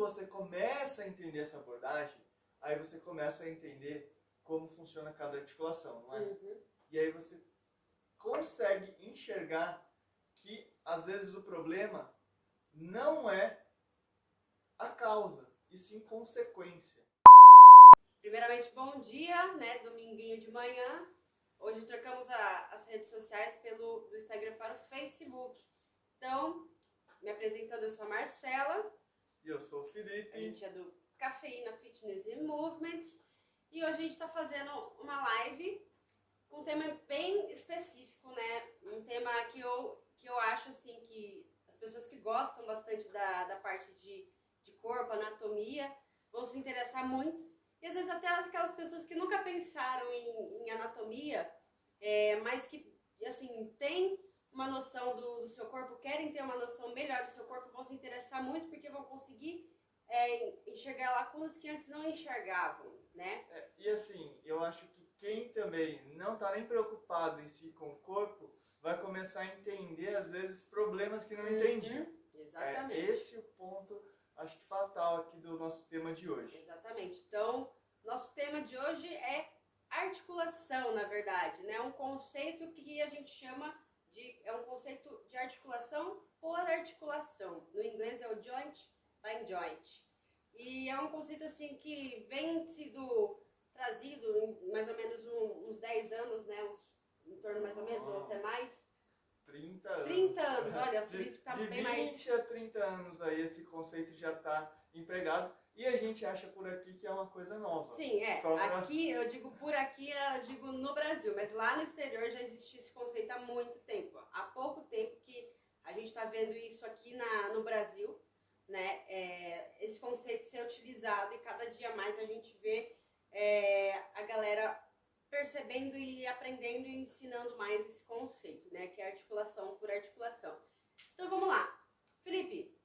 você começa a entender essa abordagem, aí você começa a entender como funciona cada articulação, não é? Uhum. E aí você consegue enxergar que, às vezes, o problema não é a causa, e sim consequência. Primeiramente, bom dia, né? Dominguinho de manhã. Hoje trocamos as redes sociais do Instagram para o Facebook. Então, me apresentando, eu sou a Marcela. E eu sou o Felipe. A gente é do Cafeína Fitness and Movement. E hoje a gente está fazendo uma live com um tema bem específico, né? Um tema que eu acho, assim, que as pessoas que gostam bastante da parte de corpo, anatomia, vão se interessar muito. E às vezes até aquelas pessoas que nunca pensaram em anatomia, mas que, assim, têm uma noção do seu corpo, querem ter uma noção melhor do seu corpo, vão se interessar muito porque vão conseguir enxergar lacunas que antes não enxergavam, né? E assim, eu acho que quem também não está nem preocupado em si com o corpo, vai começar a entender, às vezes, problemas que não entendiam. Exatamente. Esse é o ponto, acho que fatal aqui do nosso tema de hoje. Exatamente. Então, nosso tema de hoje é articulação, na verdade, né? Um conceito que a gente chama é um conceito de articulação por articulação. No inglês é o joint by joint. E é um conceito assim que vem sido trazido em mais ou menos uns 10 anos, né? Em torno mais ou menos, ou até mais. 30 anos. 30 anos, olha, o Felipe tá bem mais... De 20 a 30 anos aí esse conceito já está empregado e a gente acha por aqui que é uma coisa nova. Sim, aqui, eu digo por aqui, eu digo no Brasil, mas lá no exterior já existe esse conceito há muito tempo. Há pouco tempo que a gente está vendo isso aqui no Brasil, né? Esse conceito ser utilizado e cada dia mais a gente vê a galera percebendo e aprendendo e ensinando mais esse conceito, né? Que é articulação por articulação. Então vamos lá. Felipe,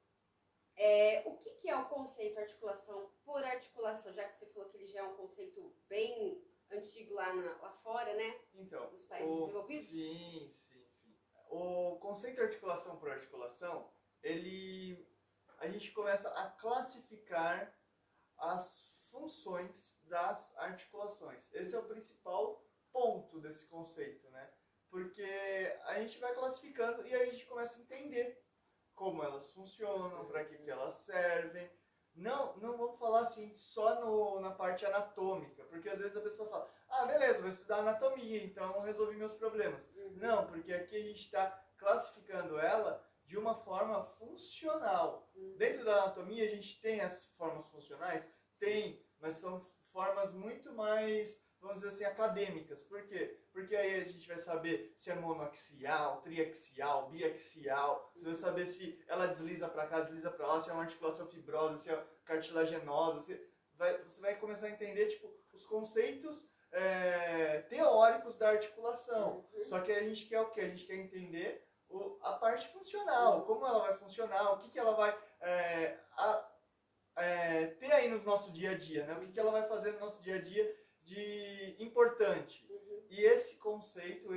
o que é o conceito articulação por articulação? Já que você falou que ele já é um conceito bem antigo lá fora, né? Então, nos países desenvolvidos? Sim. O conceito articulação por articulação, a gente começa a classificar as funções das articulações. Esse é o principal ponto desse conceito, né? Porque a gente vai classificando e a gente começa a entender como elas funcionam, para que elas servem. Não vamos falar assim só na parte anatômica, porque às vezes a pessoa fala, beleza, vou estudar anatomia, então resolvi meus problemas. Não, porque aqui a gente está classificando ela de uma forma funcional. Dentro da anatomia a gente tem as formas funcionais? Tem, mas são formas muito mais, vamos dizer assim, acadêmicas. Por quê? Porque aí a gente vai saber se é monoaxial, triaxial, biaxial. Você vai saber se ela desliza para cá, desliza para lá, se é uma articulação fibrosa, se é cartilaginosa. Você vai começar a entender tipo, os conceitos teóricos da articulação. Só que a gente quer o quê? A gente quer entender a parte funcional, como ela vai funcionar, o que ela vai ter aí no nosso dia a dia, né? O que ela vai fazer no nosso dia a dia de importante. E esse conceito,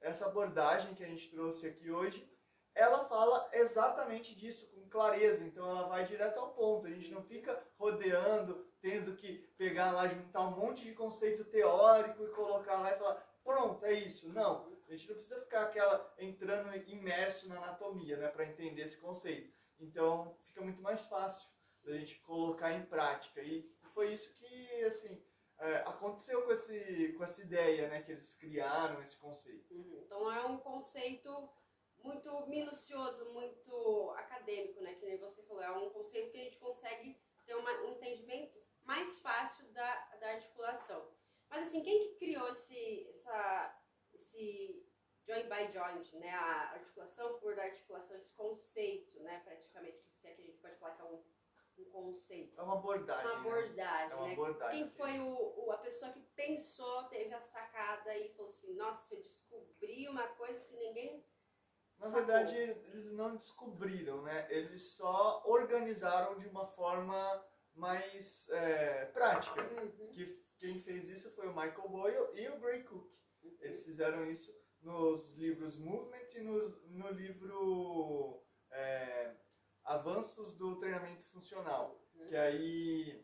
essa abordagem que a gente trouxe aqui hoje, ela fala exatamente disso, com clareza. Então ela vai direto ao ponto. A gente não fica rodeando, tendo que pegar lá, juntar um monte de conceito teórico e colocar lá e falar, pronto, é isso. Não, a gente não precisa ficar entrando imerso na anatomia, né, para entender esse conceito. Então fica muito mais fácil a gente colocar em prática. E foi isso que, assim, aconteceu com essa ideia, né, que eles criaram esse conceito. Então é um conceito muito minucioso, muito acadêmico, né, que nem você falou. É um conceito que a gente consegue ter um entendimento mais fácil da articulação. Mas assim, quem que criou esse joint by joint, né, a articulação por articulação, esse conceito, né, praticamente, que a gente pode falar que é um conceito. É uma abordagem. Uma abordagem, né? É uma né? abordagem. Quem foi a pessoa que pensou, teve a sacada e falou assim, nossa, eu descobri uma coisa que ninguém Na sacou. verdade, eles não descobriram, né? Eles só organizaram de uma forma mais prática. Quem fez isso foi o Michael Boyle e o Gray Cook. Eles fizeram isso nos livros Movement e no livro avanços do treinamento funcional, que aí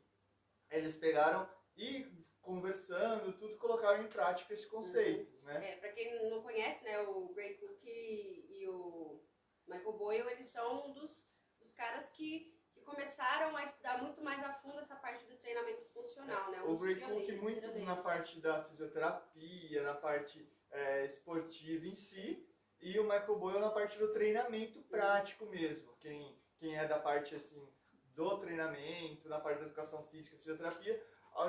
eles pegaram e conversando, tudo colocaram em prática esse conceito, né? Para quem não conhece, né, o Gray Cook e o Michael Boyle, eles são dos caras que começaram a estudar muito mais a fundo essa parte do treinamento funcional, né? O Gray Cook muito na parte da fisioterapia, na parte esportiva em si, e o Michael Boyle na parte do treinamento prático mesmo. Quem é da parte assim do treinamento, na parte da educação física e fisioterapia,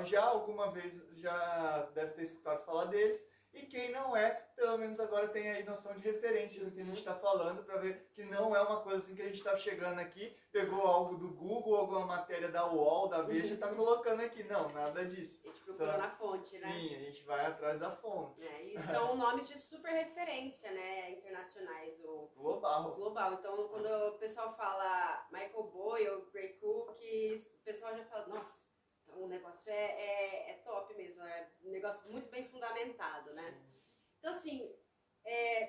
já alguma vez já deve ter escutado falar deles. E quem não é, pelo menos agora tem aí noção de referência do que a gente está falando, para ver que não é uma coisa assim que a gente está chegando aqui, pegou algo do Google, alguma matéria da UOL, da Veja, e está colocando aqui. Não, nada disso. A gente procura na fonte, né? Sim, a gente vai atrás da fonte. E são nomes de super referência, né, internacionais. Global. Então, quando o pessoal fala Michael Boyle, Gray Cook, o pessoal já fala, nossa, o negócio é top mesmo, é um negócio muito bem fundamentado, né? Sim. Então, assim,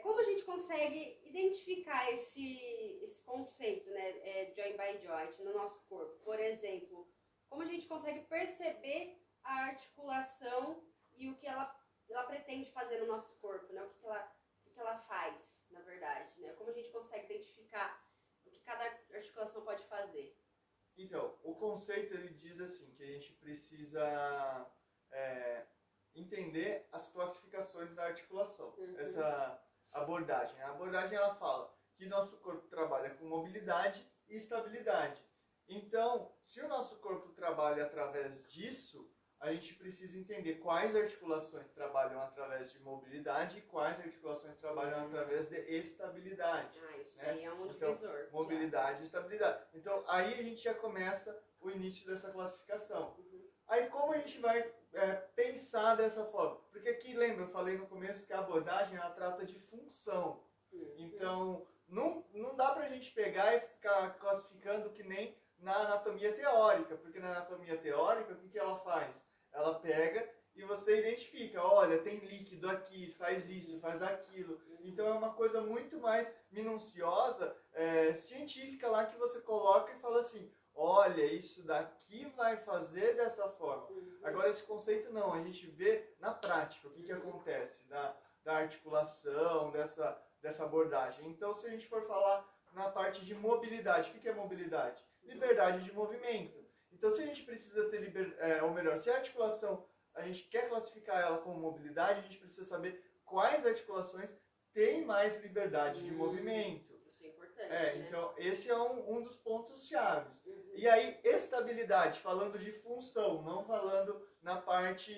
como a gente consegue identificar esse conceito, né, joint by joint no nosso corpo? Por exemplo, como a gente consegue perceber a articulação e o que ela pretende fazer no nosso corpo, né? O que ela faz, na verdade, né? Como a gente consegue identificar o que cada articulação pode fazer? Então, o conceito ele diz assim, que a gente precisa entender as classificações da articulação. Essa abordagem. A abordagem ela fala que nosso corpo trabalha com mobilidade e estabilidade. Então, se o nosso corpo trabalha através disso, a gente precisa entender quais articulações trabalham através de mobilidade e quais articulações trabalham através de estabilidade. Isso aí é um divisor. Então, mobilidade e estabilidade. Então, aí a gente já começa o início dessa classificação. Aí, como a gente vai pensar dessa forma? Porque aqui, lembra, eu falei no começo que a abordagem ela trata de função. Então, não dá pra gente pegar e ficar classificando que nem na anatomia teórica, porque na anatomia teórica, o que ela faz? Ela pega e você identifica, olha, tem líquido aqui, faz isso, faz aquilo. Então é uma coisa muito mais minuciosa, científica lá que você coloca e fala assim, olha, isso daqui vai fazer dessa forma. Agora esse conceito não, a gente vê na prática o que acontece da articulação, dessa abordagem. Então se a gente for falar na parte de mobilidade, o que é mobilidade? Liberdade de movimento. Então, se a gente precisa ter ou melhor, se a articulação, a gente quer classificar ela como mobilidade, a gente precisa saber quais articulações têm mais liberdade de movimento. Isso é importante, né? Então, esse é um dos pontos chaves. E aí, estabilidade, falando de função, não falando na parte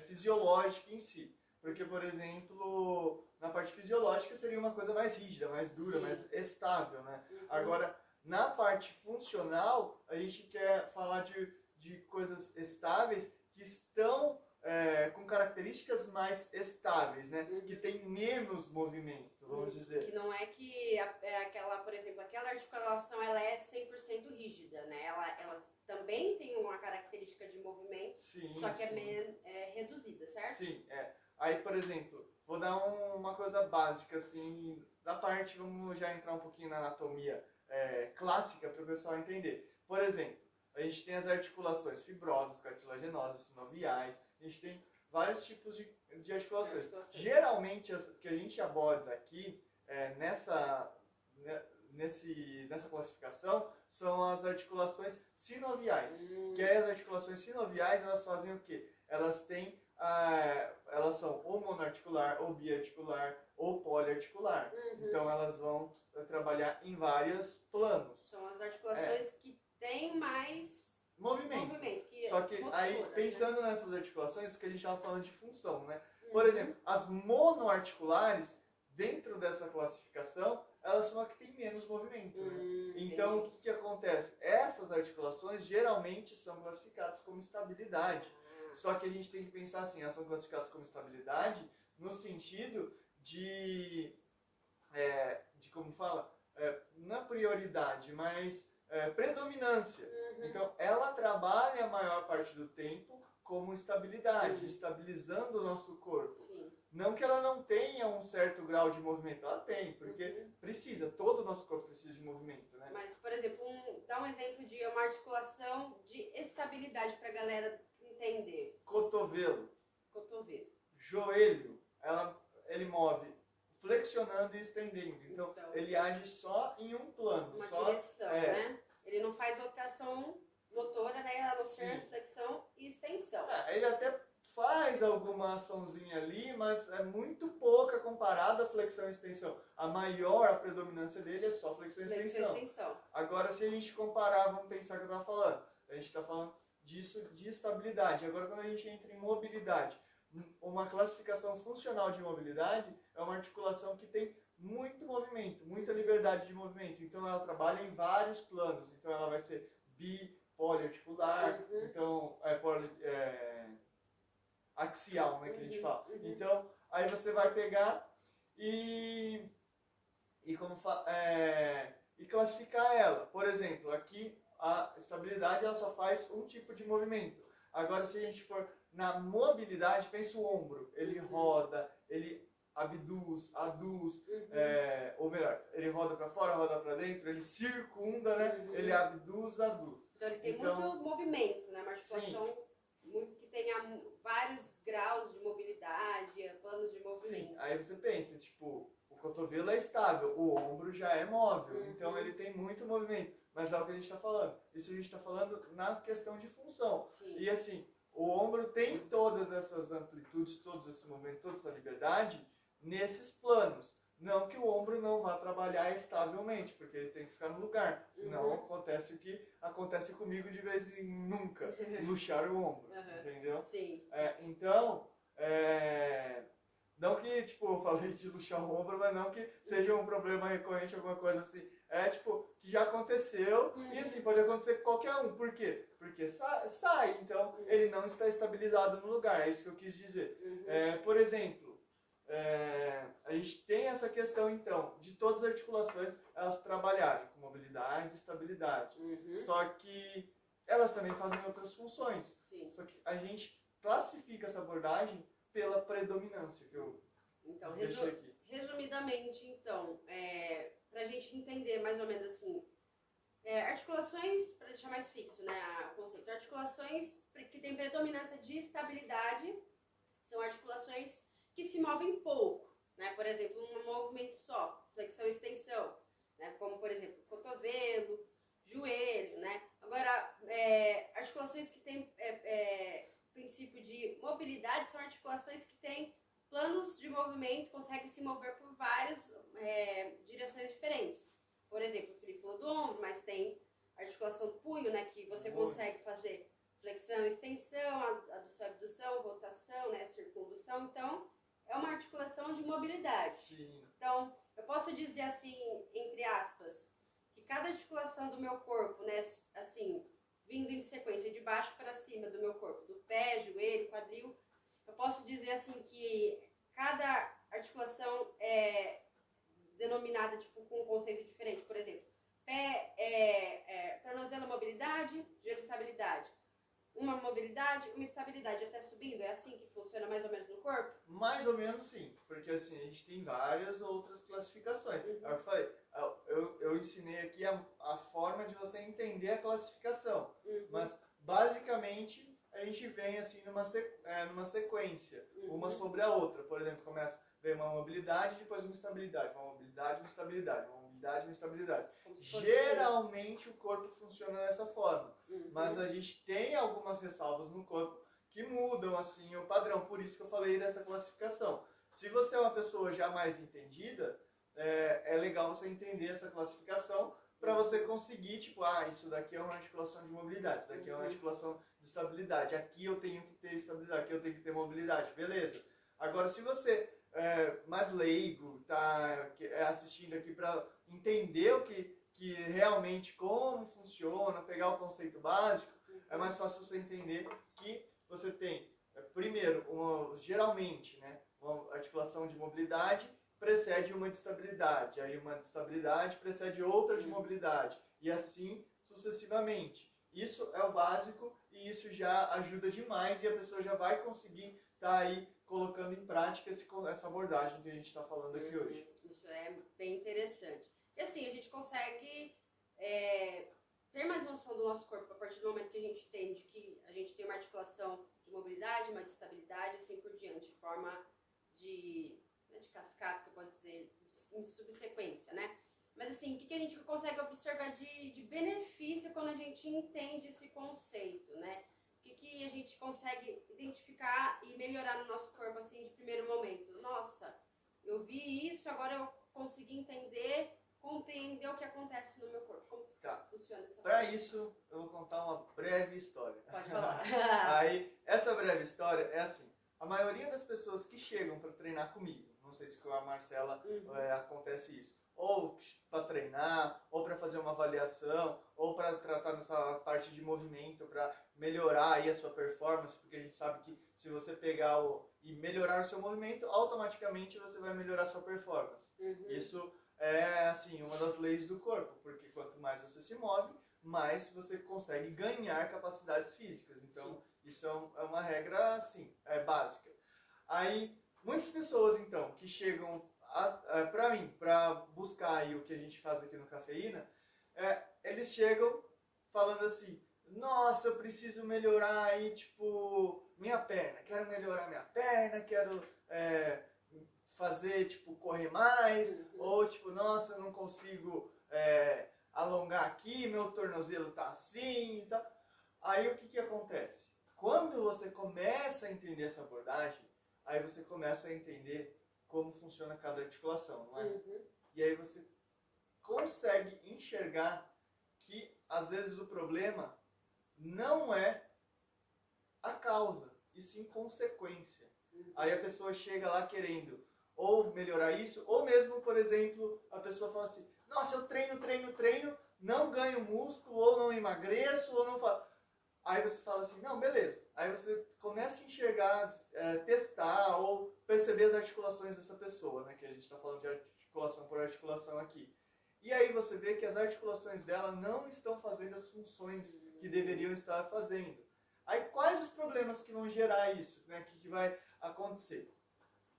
fisiológica em si. Porque, por exemplo, na parte fisiológica seria uma coisa mais rígida, mais dura, mais estável, né? Agora, na parte funcional, a gente quer falar de coisas estáveis que estão com características mais estáveis, né? Que tem menos movimento, vamos dizer. Que não é que por exemplo, aquela articulação ela é 100% rígida, né? Ela também tem uma característica de movimento, só que é reduzida, certo? Sim, Aí, por exemplo, vou dar uma coisa básica, assim, da parte, vamos já entrar um pouquinho na anatomia clássica para o pessoal entender. Por exemplo, a gente tem as articulações fibrosas, cartilaginosas, sinoviais, a gente tem vários tipos de articulações. Geralmente, as que a gente aborda aqui nessa classificação são as articulações sinoviais. Que aí as articulações sinoviais, elas fazem o quê? Elas têm elas são ou monoarticular, ou biarticular, ou poliarticular. Então elas vão trabalhar em vários planos. São as articulações que têm mais movimento. Só que aí, pensando nessas articulações, que a gente estava falando de função, né? Por exemplo, as monoarticulares, dentro dessa classificação, elas são as que têm menos movimento. Né? Então, o que acontece? Essas articulações geralmente são classificadas como estabilidade. Só que a gente tem que pensar assim, elas são classificadas como estabilidade no sentido de como fala? Não é prioridade, mas predominância. Então, ela trabalha a maior parte do tempo como estabilidade, estabilizando o nosso corpo. Não que ela não tenha um certo grau de movimento, ela tem, porque precisa, todo o nosso corpo precisa de movimento, né? Mas, por exemplo, dá um exemplo de uma articulação de estabilidade para a galera entender. Cotovelo, Cotovelo. joelho, ele move flexionando e estendendo. Então, ele age só em um plano. Uma só, direção, né? Ele não faz outra ação motora, né? A não ser flexão e extensão. Ele até faz alguma açãozinha ali, mas é muito pouca comparada à flexão e extensão. A predominância dele é só flexão e extensão. Agora, se a gente comparar, vamos pensar que eu estava falando. A gente está falando disso de estabilidade. Agora, quando a gente entra em mobilidade, uma classificação funcional de mobilidade é uma articulação que tem muito movimento, muita liberdade de movimento. Então, ela trabalha em vários planos. Então, ela vai ser poliarticular, então, axial, né, que a gente fala. Então, aí você vai pegar e classificar ela. Por exemplo, aqui a estabilidade ela só faz um tipo de movimento. Agora, se a gente for na mobilidade, pensa o ombro. Ele roda, ele abduz, aduz, ou melhor, ele roda para fora, roda para dentro, ele circunda, né? Ele abduz, aduz. Então, ele tem muito movimento, né? Uma articulação que tenha vários graus de mobilidade, planos de movimento. Sim, aí você pensa, tipo, o cotovelo é estável, o ombro já é móvel, então ele tem muito movimento. Mas é o que a gente está falando. Isso a gente está falando na questão de função. Sim. E assim, o ombro tem todas essas amplitudes, todo esse movimento, toda essa liberdade nesses planos. Não que o ombro não vá trabalhar estavelmente, porque ele tem que ficar no lugar. Senão acontece o que acontece comigo de vez em nunca, luxar o ombro, entendeu? Sim. Então, não que, tipo, eu falei de luxar o ombro, mas não que seja um problema recorrente, alguma coisa assim. É, tipo, que já aconteceu e, assim, pode acontecer com qualquer um. Por quê? Porque sai, então ele não está estabilizado no lugar. É isso que eu quis dizer. Por exemplo, a gente tem essa questão, então, de todas as articulações elas trabalharem com mobilidade e estabilidade. Só que elas também fazem outras funções. Sim. Só que a gente classifica essa abordagem pela predominância que eu deixei aqui. Resumidamente, então, para a gente entender mais ou menos assim, articulações, para deixar mais fixo, né, o conceito, articulações que têm predominância de estabilidade são articulações que se movem pouco, né, por exemplo, um movimento só, flexão e extensão, né, como por exemplo, cotovelo, joelho, né. Agora, articulações que têm princípio de mobilidade são articulações que têm planos de movimento, conseguem se mover por várias direções diferentes. Por exemplo, o Felipe falou do ombro, mas tem articulação do punho, né, que você consegue fazer flexão, extensão, adução, abdução, rotação, né, circundução. Então, é uma articulação de mobilidade. Sim. Então, eu posso dizer assim, entre aspas, que cada articulação do meu corpo, né, assim, vindo em sequência de baixo para cima do meu corpo, do pé, joelho, quadril, eu posso dizer assim que cada articulação é denominada tipo, com um conceito diferente. Por exemplo, pé, tornozelo mobilidade, joelho estabilidade. Uma mobilidade, uma estabilidade até subindo, é assim que funciona mais ou menos no corpo? Mais ou menos sim, porque assim, a gente tem várias outras classificações. É o que eu falei, eu ensinei aqui a forma de você entender a classificação, mas basicamente a gente vem assim numa sequência, uma sobre a outra. Por exemplo, vem uma mobilidade, depois uma estabilidade, uma mobilidade, uma estabilidade, uma mobilidade, uma estabilidade. Geralmente o corpo funciona dessa forma, mas a gente tem algumas ressalvas no corpo que mudam assim o padrão, por isso que eu falei dessa classificação. Se você é uma pessoa já mais entendida, é legal você entender essa classificação para você conseguir, tipo, isso daqui é uma articulação de mobilidade, isso daqui é uma articulação de estabilidade, aqui eu tenho que ter estabilidade, aqui eu tenho que ter mobilidade, beleza. Agora, se você mais leigo, tá assistindo aqui para entender o que realmente como funciona, pegar o conceito básico, é mais fácil você entender que você tem, primeiro, geralmente, né, uma articulação de mobilidade precede uma de estabilidade, aí uma de estabilidade precede outra de mobilidade, e assim sucessivamente. Isso é o básico e isso já ajuda demais e a pessoa já vai conseguir estar aí colocando em prática essa abordagem que a gente está falando aqui hoje. Isso é bem interessante. E assim, a gente consegue ter mais noção do nosso corpo a partir do momento que a gente entende que a gente tem uma articulação de mobilidade, uma de estabilidade, assim por diante, de forma de cascata, que eu posso dizer, em subsequência, né? Mas assim, o que a gente consegue observar de benefício quando a gente entende esse conceito, né? O que a gente consegue identificar e melhorar no nosso corpo, assim, de primeiro momento? Nossa, eu vi isso, agora eu consegui entender, compreender o que acontece no meu corpo. Como funciona essa Para isso, eu vou contar uma breve história. Pode falar. Aí, essa breve história é assim, a maioria das pessoas que chegam para treinar comigo, não sei se com a Marcela acontece isso, ou para treinar, ou para fazer uma avaliação, ou para tratar nessa parte de movimento, para melhorar aí a sua performance, porque a gente sabe que se você pegar e melhorar o seu movimento, automaticamente você vai melhorar a sua performance. Isso é assim, uma das leis do corpo, porque quanto mais você se move, mais você consegue ganhar capacidades físicas. Então, isso é uma regra, assim, básica. Aí, muitas pessoas, então, que chegam para mim, para buscar aí o que a gente faz aqui no Cafeína, eles chegam falando assim, nossa, eu preciso melhorar aí, tipo, minha perna. Quero melhorar minha perna, quero fazer, tipo, correr mais. Ou, tipo, nossa, eu não consigo alongar aqui, meu tornozelo tá assim e tal. Aí, o que acontece? Quando você começa a entender essa abordagem, aí você começa a entender como funciona cada articulação, não é? E aí você consegue enxergar que, às vezes, o problema não é a causa, e sim consequência. Aí a pessoa chega lá querendo ou melhorar isso, ou mesmo, por exemplo, a pessoa fala assim, nossa, eu treino, não ganho músculo, ou não emagreço, ou não faço... Aí você fala assim, não, beleza. Aí você começa a enxergar, testar ou perceber as articulações dessa pessoa, né? Que a gente está falando de articulação por articulação aqui. E aí você vê que as articulações dela não estão fazendo as funções que deveriam estar fazendo. Aí quais os problemas que vão gerar isso, né? Que vai acontecer?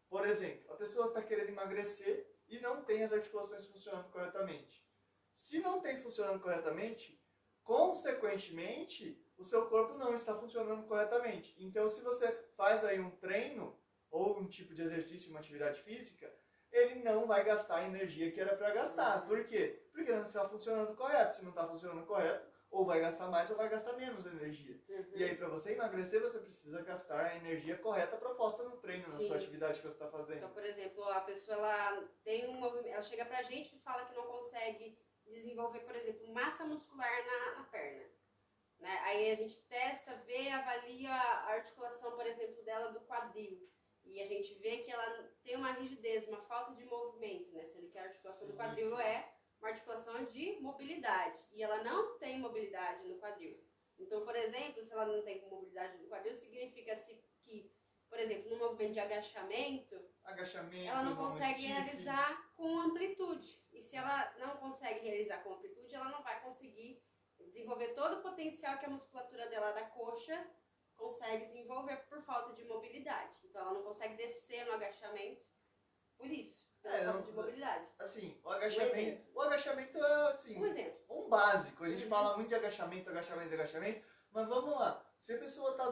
Por exemplo, a pessoa está querendo emagrecer e não tem as articulações funcionando corretamente. Se não tem funcionando corretamente, consequentemente, o seu corpo não está funcionando corretamente. Então, se você faz aí um treino, ou um tipo de exercício, uma atividade física, ele não vai gastar a energia que era para gastar. Por quê? Porque não está funcionando correto. Se não está funcionando correto, ou vai gastar mais ou vai gastar menos energia. E aí, para você emagrecer, você precisa gastar a energia correta proposta no treino, na sua atividade que você está fazendo. Então, por exemplo, a pessoa ela tem um movimento, ela chega pra gente e fala que não consegue desenvolver, por exemplo, massa muscular na perna. Né? Aí a gente testa, vê, avalia a articulação, por exemplo, dela do quadril. E a gente vê que ela tem uma rigidez, uma falta de movimento, né? Sendo que a articulação do quadril é uma articulação de mobilidade. E ela não tem mobilidade no quadril. Então, por exemplo, se ela não tem mobilidade no quadril, significa que, por exemplo, no movimento de agachamento, ela não consegue realizar com amplitude. E se ela não consegue realizar com amplitude, ela não vai conseguir desenvolver todo o potencial que a musculatura dela da coxa consegue desenvolver por falta de mobilidade. Então ela não consegue descer no agachamento por isso, pela falta de mobilidade. Assim, o agachamento é assim, um básico. A gente fala muito de agachamento, mas vamos lá. Se a pessoa está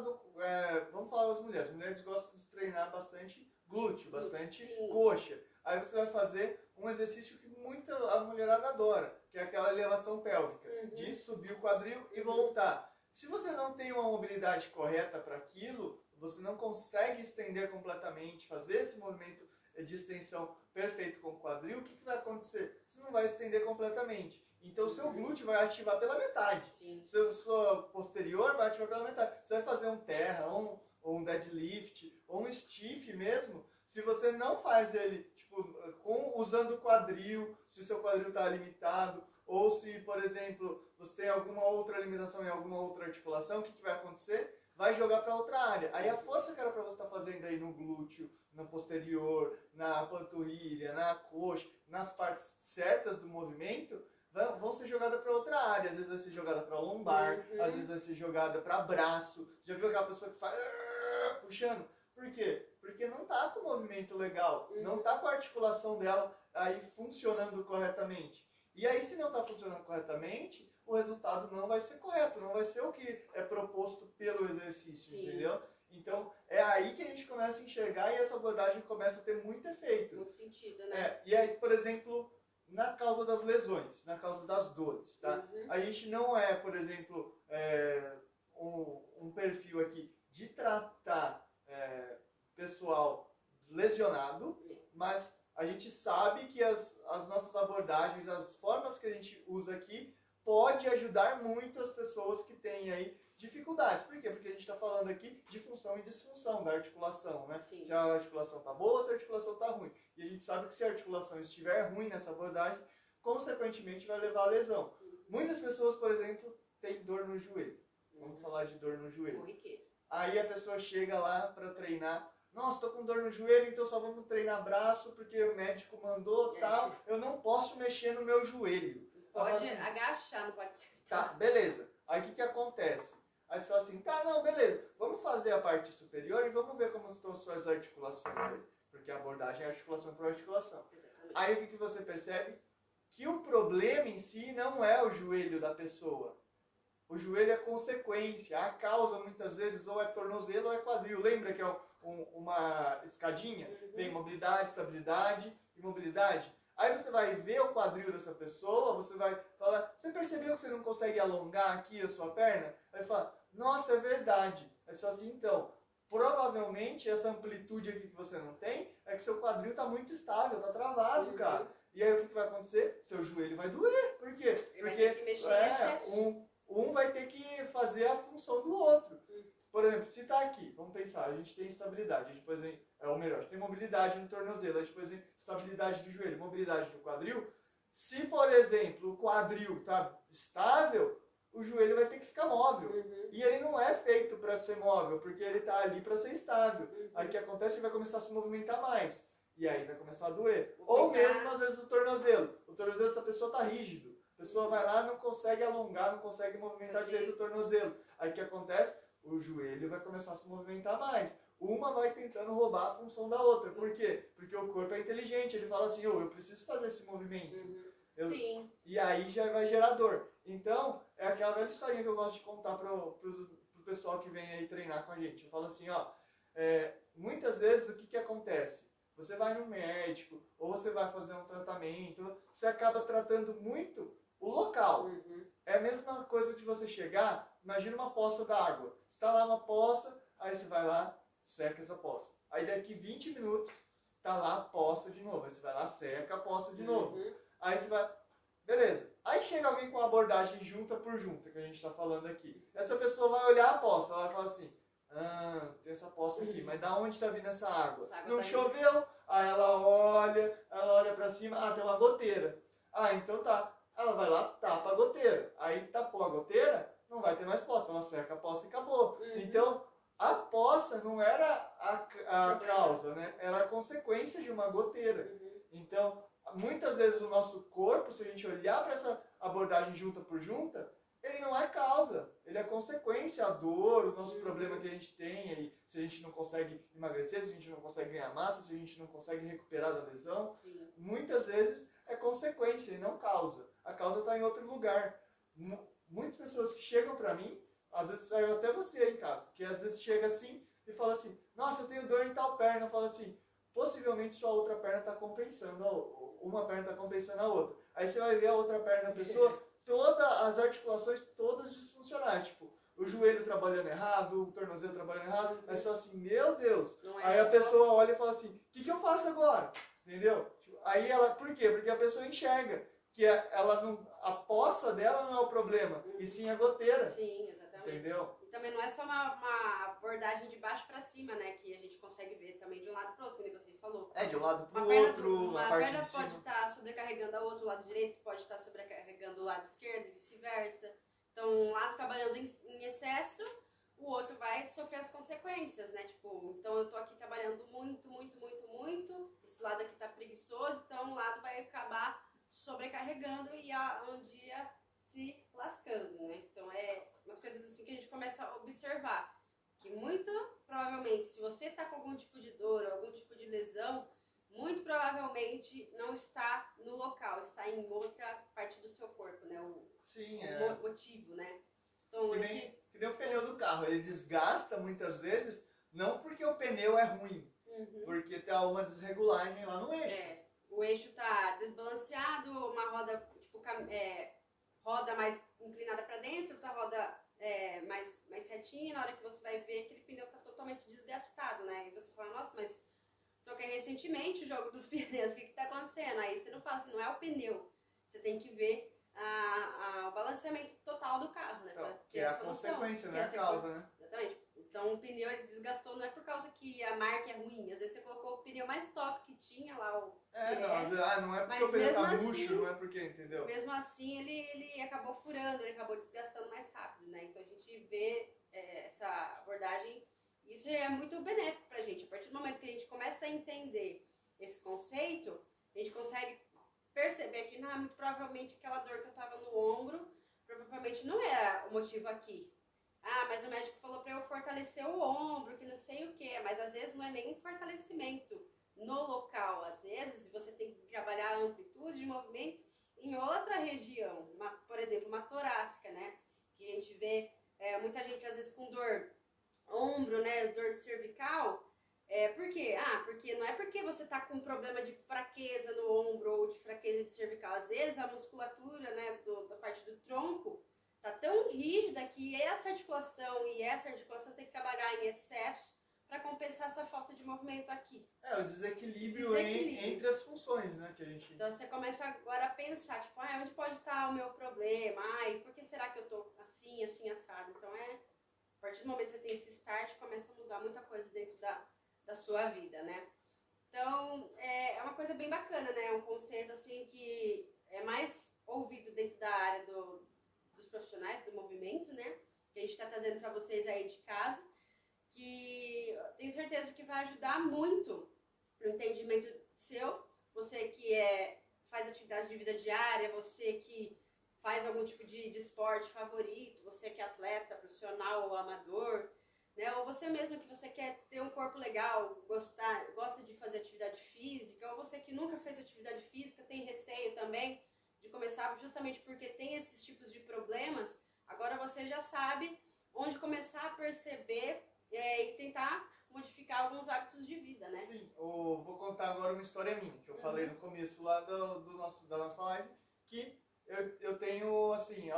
vamos falar das mulheres. As mulheres gostam de treinar bastante glúteo, bastante coxa. Aí você vai fazer um exercício que a mulherada adora, que é aquela elevação pélvica, de subir o quadril e voltar. Se você não tem uma mobilidade correta para aquilo, você não consegue estender completamente, fazer esse movimento de extensão perfeito com o quadril, o que vai acontecer? Você não vai estender completamente. Então o seu glúteo vai ativar pela metade. Sua posterior vai ativar pela metade. Você vai fazer um terra, ou um deadlift, ou um stiff mesmo. Se você não faz ele usando o quadril, se o seu quadril está limitado, ou se, por exemplo, você tem alguma outra limitação em alguma outra articulação, o que vai acontecer? Vai jogar para outra área. Aí a força que era para você estar fazendo aí no glúteo, no posterior, na panturrilha, na coxa, nas partes certas do movimento, vão ser jogadas para outra área. Às vezes vai ser jogada para lombar, às vezes vai ser jogada para braço. Já viu aquela pessoa que faz puxando? Por quê? Porque não tá com o movimento legal, não tá com a articulação dela aí funcionando corretamente. E aí, se não está funcionando corretamente, o resultado não vai ser correto, não vai ser o que é proposto pelo exercício, Sim. entendeu? Então, é aí que a gente começa a enxergar e essa abordagem começa a ter muito efeito. Muito sentido, né? E aí, por exemplo, na causa das lesões, na causa das dores, tá? A gente não é, por exemplo, um perfil aqui de tratar pessoal lesionado, mas a gente sabe que as nossas abordagens, as formas que a gente usa aqui, pode ajudar muito as pessoas que têm aí dificuldades. Por quê? Porque a gente está falando aqui de função e disfunção da articulação, né? Sim. Se a articulação está boa ou se a articulação está ruim. E a gente sabe que se a articulação estiver ruim nessa abordagem, consequentemente vai levar a lesão. Muitas pessoas, por exemplo, têm dor no joelho. Vamos falar de dor no joelho. Corriqueiro. Aí a pessoa chega lá para treinar. Nossa, tô com dor no joelho, então só vamos treinar braço porque o médico mandou tal. Eu não posso mexer no meu joelho. Pode assim, agachar, não pode ser. Tá, beleza. Aí o que acontece? Aí você fala assim, tá, não, beleza. Vamos fazer a parte superior e vamos ver como estão suas articulações aí. Porque a abordagem é articulação por articulação. Exatamente. Aí o que você percebe? Que o problema em si não é o joelho da pessoa. O joelho é consequência. A causa, muitas vezes, ou é tornozelo ou é quadril. Lembra que é uma escadinha? Vem mobilidade, estabilidade e mobilidade. Aí você vai ver o quadril dessa pessoa, você vai falar, você percebeu que você não consegue alongar aqui a sua perna? Aí fala, nossa, é verdade. Aí você fala assim, então, provavelmente essa amplitude aqui que você não tem, é que seu quadril está muito estável, está travado, cara. E aí o que vai acontecer? Seu joelho vai doer. Por quê? Ele vai ter que mexer em excesso. Um vai ter que fazer a função do outro. Por exemplo, se está aqui, vamos pensar, a gente tem estabilidade, a gente depois vem, ou melhor, a gente tem mobilidade no tornozelo, a gente depois vem estabilidade do joelho, mobilidade do quadril. Se, por exemplo, o quadril está estável, o joelho vai ter que ficar móvel. E ele não é feito para ser móvel, porque ele está ali para ser estável. Aí o que acontece? Ele vai começar a se movimentar mais. E aí vai começar a doer. Ou mesmo, às vezes, o tornozelo. O tornozelo dessa pessoa está rígido. A pessoa vai lá, não consegue alongar, não consegue movimentar direito o tornozelo. Aí o que acontece? O joelho vai começar a se movimentar mais. Uma vai tentando roubar a função da outra. Por quê? Porque o corpo é inteligente. Ele fala assim, eu preciso fazer esse movimento. Sim. E aí já vai gerar dor. Então, é aquela velha historinha que eu gosto de contar pro pessoal que vem aí treinar com a gente. Eu falo assim, muitas vezes o que acontece? Você vai no médico, ou você vai fazer um tratamento, você acaba tratando muito o local. É a mesma coisa de você chegar, imagina uma poça d'água. Você está lá uma poça, aí você vai lá, seca essa poça. Aí daqui 20 minutos, tá lá a poça de novo. Aí você vai lá, seca a poça de novo. Aí você vai... Beleza. Aí chega alguém com uma abordagem junta por junta, que a gente está falando aqui. Essa pessoa vai olhar a poça, ela vai falar assim, tem essa poça aqui, mas da onde está vindo essa água? Não choveu? Aí ela olha para cima, tem uma goteira. Então tá. Ela vai lá, tapa a goteira. Aí tapou a goteira, não vai ter mais poça. Ela seca a poça e acabou. Então, a poça não era a causa, né? Era a consequência de uma goteira. Então, muitas vezes o nosso corpo, se a gente olhar para essa abordagem junta por junta, ele não é causa, ele é consequência, a dor, o nosso problema que a gente tem, aí, se a gente não consegue emagrecer, se a gente não consegue ganhar massa, se a gente não consegue recuperar da lesão, muitas vezes é consequência e não causa. A causa está em outro lugar. Muitas pessoas que chegam para mim, às vezes até você aí em casa, que às vezes chega assim e fala assim, nossa, eu tenho dor em tal perna, eu falo assim, possivelmente sua outra perna está compensando, uma perna está compensando a outra. Aí você vai ver a outra perna da pessoa, todas as articulações todas disfuncionais, tipo, o joelho trabalhando errado, o tornozelo trabalhando errado, aí você fala assim, meu Deus. Aí a pessoa olha e fala assim, o que eu faço agora? Entendeu? Aí ela, por quê? Porque a pessoa enxerga que a poça dela não é o problema, e sim a goteira. Sim, exatamente. Entendeu? E também não é só uma abordagem de baixo para cima, né? Que a gente consegue ver também de um lado para o outro, como você falou. De um lado para o outro, uma parte perna de cima. pode estar sobrecarregando a outra, o lado direito pode estar sobrecarregando o lado esquerdo e vice-versa. Então, um lado trabalhando em excesso, o outro vai sofrer as consequências, né? Tipo, então eu tô aqui trabalhando muito, esse lado aqui tá preguiçoso, então um lado vai acabar sobrecarregando carregando e um dia se lascando, né? Então é umas coisas assim que a gente começa a observar. Que muito provavelmente, se você tá com algum tipo de dor, algum tipo de lesão, muito provavelmente não está no local, está em outra parte do seu corpo, né? Sim, O motivo, né? Então, que nem o pneu do carro, ele desgasta muitas vezes, não porque o pneu é ruim, porque tem uma desregulagem lá no eixo. O eixo tá desbalanceado, uma roda, tipo, roda mais inclinada para dentro, outra roda mais retinha, na hora que você vai ver, aquele pneu tá totalmente desgastado, né? E você fala, nossa, mas troquei recentemente o jogo dos pneus, o que tá acontecendo? Aí você não fala assim, não é o pneu, você tem que ver o balanceamento total do carro, né? Então, que é a consequência, não é a causa, né? Exatamente. Então o pneu ele desgastou não é por causa que a marca é ruim, às vezes você colocou o pneu mais top que tinha lá, não é porque o pneu tá murcho, não é porque, entendeu? Mesmo assim ele acabou furando, ele acabou desgastando mais rápido, né? Então a gente vê essa abordagem, isso é muito benéfico pra gente. A partir do momento que a gente começa a entender esse conceito, a gente consegue perceber que muito provavelmente aquela dor que eu tava no ombro, provavelmente não é o motivo aqui. Mas o médico falou pra eu fortalecer o ombro, que não sei o que, mas às vezes não é nem um fortalecimento no local, às vezes você tem que trabalhar a amplitude de movimento em outra região, por exemplo, uma torácica, né? Que a gente vê muita gente às vezes com dor ombro, né? Dor cervical. Por quê? Porque não é porque você tá com um problema de fraqueza no ombro ou de fraqueza de cervical. Às vezes a musculatura, né, da parte do tronco tá tão rígida que essa articulação tem que trabalhar em excesso para compensar essa falta de movimento aqui. O desequilíbrio. Entre as funções, né, que a gente... Então você começa agora a pensar, tipo, onde pode estar o meu problema? E por que será que eu tô assim, assim, assado? Então a partir do momento que você tem esse start, começa a mudar muita coisa dentro da sua vida, né? Então é uma coisa bem bacana, né? É um conceito assim que é mais ouvido dentro da área dos profissionais do movimento, né? Que a gente está trazendo para vocês aí de casa, que eu tenho certeza que vai ajudar muito no entendimento seu, você que faz atividades de vida diária, você que faz algum tipo de esporte favorito, você que é atleta, profissional ou amador, né? Ou você mesmo que você quer ter um corpo legal, gosta de fazer atividade física, ou você que nunca fez atividade física, tem receio também de começar justamente porque tem esses tipos de problemas, agora você já sabe onde começar a perceber e tentar modificar alguns hábitos de vida, né? Sim, vou contar agora uma história minha, que eu falei no começo lá da nossa live, que eu tenho, assim,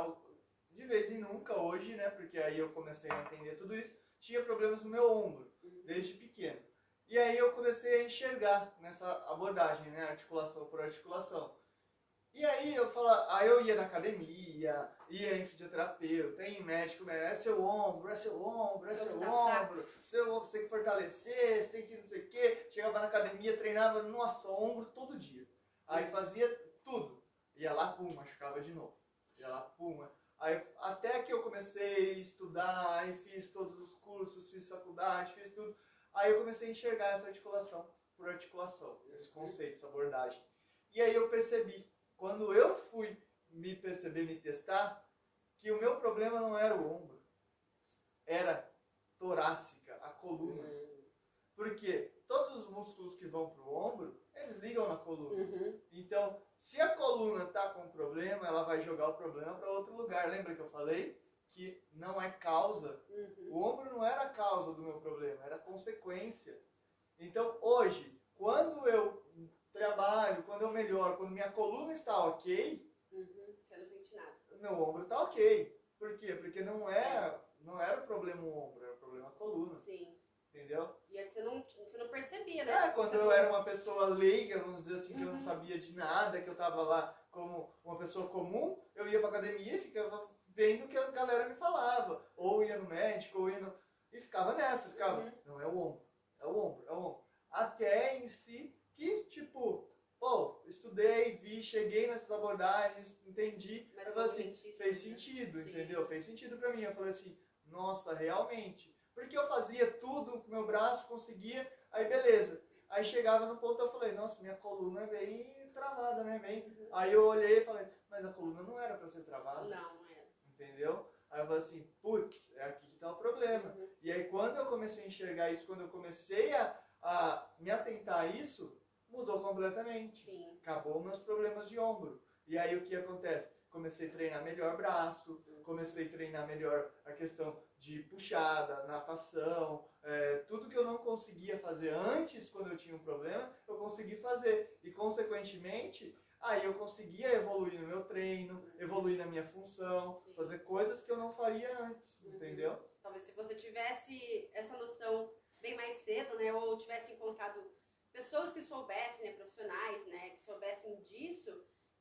de vez em nunca hoje, né, porque aí eu comecei a entender tudo isso, tinha problemas no meu ombro, desde pequeno. E aí eu comecei a enxergar nessa abordagem, né, articulação por articulação. E aí eu ia na academia, ia em fisioterapeuta, em médico, é seu ombro, você tem que fortalecer, você tem que não sei o quê. Chegava na academia, treinava, nossa, ombro todo dia. Aí fazia tudo. Ia lá, pum, machucava de novo. Ia lá, pum. Aí até que eu comecei a estudar, aí fiz todos os cursos, fiz faculdade, fiz tudo. Aí eu comecei a enxergar essa articulação por articulação, esse conceito, essa abordagem. E aí eu percebi, quando eu fui me testar, que o meu problema não era o ombro, era torácica, a coluna. Porque todos os músculos que vão para o ombro, eles ligam na coluna. Então, se a coluna está com problema, ela vai jogar o problema para outro lugar. Lembra que eu falei que não é causa? O ombro não era a causa do meu problema, era a consequência. Então, hoje, quando eu trabalho, quando eu melhoro, quando minha coluna está ok, você não sente nada. Meu ombro está ok. Por quê? Porque não era o problema o ombro, era o problema a coluna. Sim. Entendeu? E antes você não percebia, né? Quando eu era uma pessoa leiga, vamos dizer assim, que eu não sabia de nada, que eu estava lá como uma pessoa comum, eu ia para academia e ficava vendo o que a galera me falava. Ou ia no médico, e ficava nessa, não, é o ombro, é o ombro, é o ombro. Até em si que, tipo, estudei, cheguei nessas abordagens, entendi. Mas eu falei assim, fez né? sentido, entendeu? Fez sentido pra mim. Eu falei assim, nossa, realmente. Porque eu fazia tudo com meu braço, conseguia, aí beleza. Aí chegava no ponto, eu falei, nossa, minha coluna é bem travada, né? Aí eu olhei e falei, mas a coluna não era para ser travada. Não era. Entendeu? Aí eu falei assim, putz, é aqui que tá o problema. E aí quando eu comecei a enxergar isso, quando eu comecei a me atentar a isso, mudou completamente. Sim. Acabou meus problemas de ombro. E aí o que acontece? Comecei a treinar melhor braço, comecei a treinar melhor a questão de puxada, natação, tudo que eu não conseguia fazer antes, quando eu tinha um problema, eu consegui fazer. E, consequentemente, aí eu conseguia evoluir no meu treino, evoluir na minha função, fazer coisas que eu não faria antes, entendeu? Talvez se você tivesse essa noção bem mais cedo, né, ou tivesse encontrado pessoas que soubessem, né, profissionais, né, que soubessem disso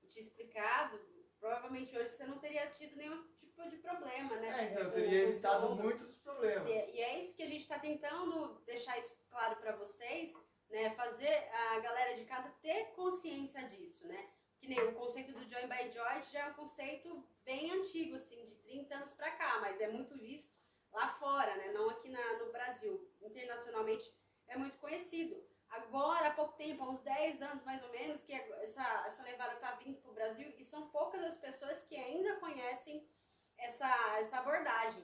e te explicado, provavelmente hoje você não teria tido nenhum tipo de problema, né? Então eu teria evitado muitos problemas. E é isso que a gente está tentando deixar isso claro para vocês, né? Fazer a galera de casa ter consciência disso, né? Que nem o conceito do Join by Joyce já é um conceito bem antigo, assim, de 30 anos para cá, mas é muito visto lá fora, né? Não aqui no Brasil. Internacionalmente é muito conhecido. Agora, há pouco tempo, há uns 10 anos mais ou menos, que essa levada está vindo para o Brasil e são poucas as pessoas que ainda conhecem essa abordagem.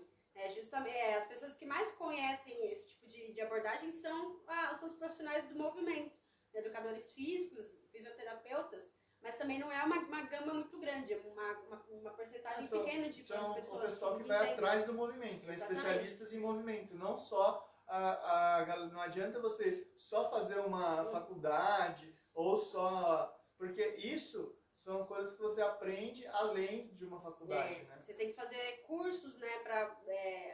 Justamente, as pessoas que mais conhecem esse tipo de abordagem são os profissionais do movimento, né, educadores físicos, fisioterapeutas, mas também não é uma gama muito grande, é uma porcentagem pequena de pessoas. O pessoal que vai atrás do movimento, né? Especialistas em movimento, não só não adianta você só fazer uma faculdade ou só... Porque isso são coisas que você aprende além de uma faculdade, né? Você tem que fazer cursos, né,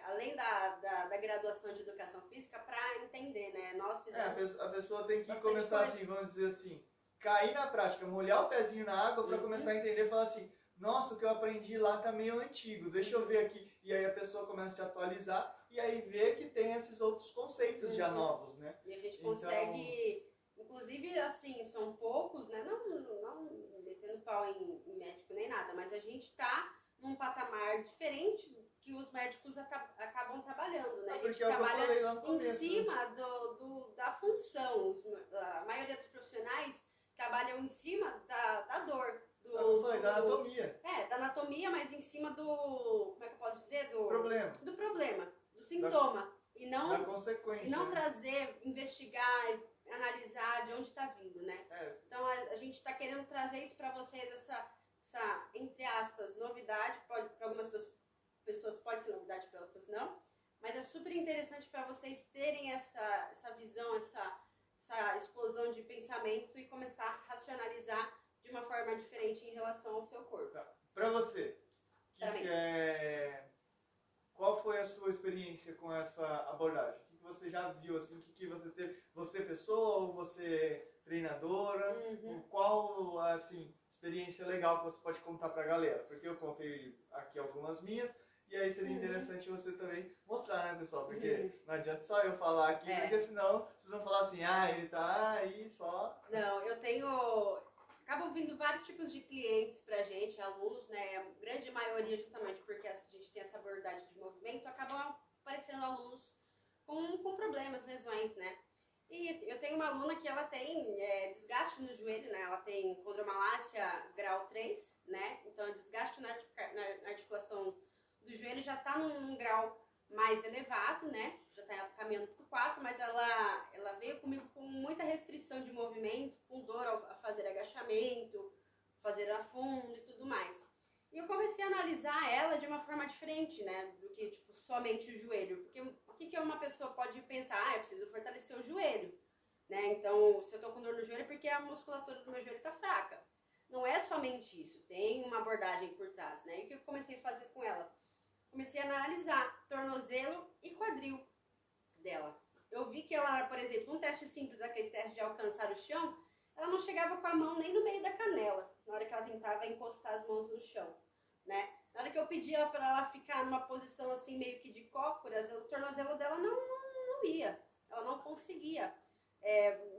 além da graduação de educação física para entender, né? Nós fizemos a pessoa tem que começar assim, vamos dizer assim, cair na prática, molhar o pezinho na água para começar a entender e falar assim, nossa, o que eu aprendi lá tá meio antigo, deixa eu ver aqui. E aí a pessoa começa a se atualizar e aí vê que tem esses outros conceitos já novos, né? E a gente consegue, inclusive, assim, são poucos, né? Não metendo pau em médico nem nada, mas a gente tá num patamar diferente que os médicos acabam trabalhando, né? A gente trabalha em cima da função. A maioria dos profissionais trabalham em cima da dor. Da anatomia. Da anatomia, mas em cima como é que eu posso dizer? Do problema, do sintoma. E não, da consequência. E não trazer, investigar, analisar de onde está vindo, né? Então a gente está querendo trazer isso para vocês, essa, entre aspas, novidade. Para algumas pessoas pode ser novidade, para outras não. Mas é super interessante para vocês terem essa visão, essa explosão de pensamento e começar a racionalizar de uma forma diferente em relação ao seu corpo. Para você, qual foi a sua experiência com essa abordagem? O que você já viu, assim, o que você teve? Você pessoa ou você treinadora? Qual, assim, experiência legal que você pode contar para a galera? Porque eu contei aqui algumas minhas, e aí seria interessante você também mostrar, né, pessoal? Porque não adianta só eu falar aqui, porque senão vocês vão falar assim, ele tá aí só... Não, acabam vindo vários tipos de clientes pra gente, alunos, né? A grande maioria, justamente porque a gente tem essa abordagem de movimento, acabam aparecendo alunos com problemas, lesões, né? E eu tenho uma aluna que ela tem desgaste no joelho, né? Ela tem condromalácia grau 3, né? Então, o desgaste na articulação do joelho já tá num grau mais elevado, né? Já tá caminhando pro 4, mas ela veio comigo com muita restrição de movimento, com dor a fazer agachamento, fazer a fundo e tudo mais. E eu comecei a analisar ela de uma forma diferente, né? Do que, tipo, somente o joelho. Porque o que uma pessoa pode pensar? Eu preciso fortalecer o joelho, né? Então, se eu tô com dor no joelho é porque a musculatura do meu joelho tá fraca. Não é somente isso, tem uma abordagem por trás, né? E o que eu comecei a fazer com ela? Comecei a analisar tornozelo e quadril dela. Eu vi que ela, por exemplo, um teste simples, aquele teste de alcançar o chão, ela não chegava com a mão nem no meio da canela, na hora que ela tentava encostar as mãos no chão, né? Na hora que eu pedi para ela ficar numa posição assim, meio que de cócoras, o tornozelo dela não ia. Ela não conseguia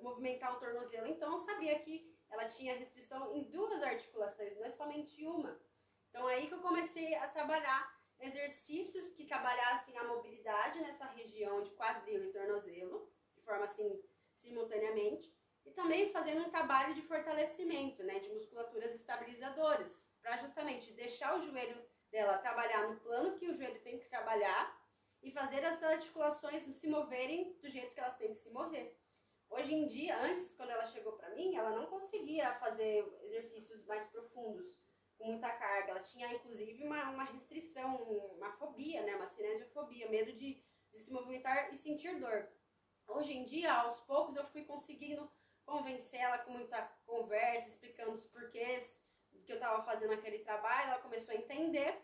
movimentar o tornozelo. Então, eu sabia que ela tinha restrição em 2 articulações, não é somente uma. Então, aí que eu comecei a trabalhar exercícios que trabalhassem a mobilidade nessa região de quadril e tornozelo, de forma assim, simultaneamente, e também fazendo um trabalho de fortalecimento, né, de musculaturas estabilizadoras, para justamente deixar o joelho dela trabalhar no plano que o joelho tem que trabalhar e fazer as articulações se moverem do jeito que elas têm que se mover. Hoje em dia, antes, quando ela chegou para mim, ela não conseguia fazer exercícios mais profundos, com muita carga. Ela tinha, inclusive, uma restrição, uma fobia, né, uma cinesiofobia, medo de se movimentar e sentir dor. Hoje em dia, aos poucos, eu fui conseguindo convencer ela com muita conversa, explicando os porquês que eu estava fazendo aquele trabalho. Ela começou a entender